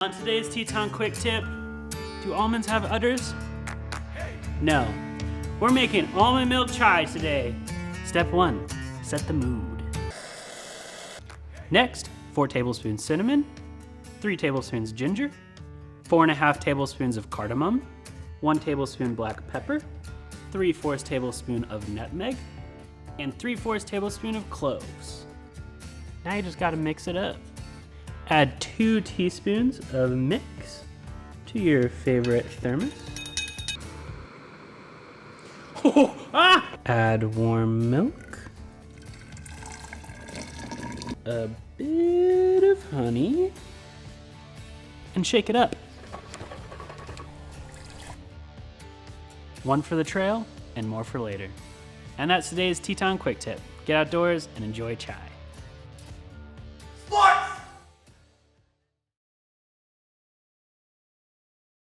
On today's TETON QuickTip, do almonds have udders? No. We're making almond milk chai today. Step 1, set the mood. Next, 4 tablespoons cinnamon, 3 tablespoons ginger, 4.5 tablespoons of cardamom, 1 tablespoon black pepper, 3/4 tablespoon of nutmeg, and 3/4 tablespoon of cloves. Now you just gotta mix it up. Add 2 teaspoons of mix to your favorite thermos. Add warm milk, a bit of honey, and shake it up. One for the trail and more for later. And that's today's TETON QuickTip. Get outdoors and enjoy chai.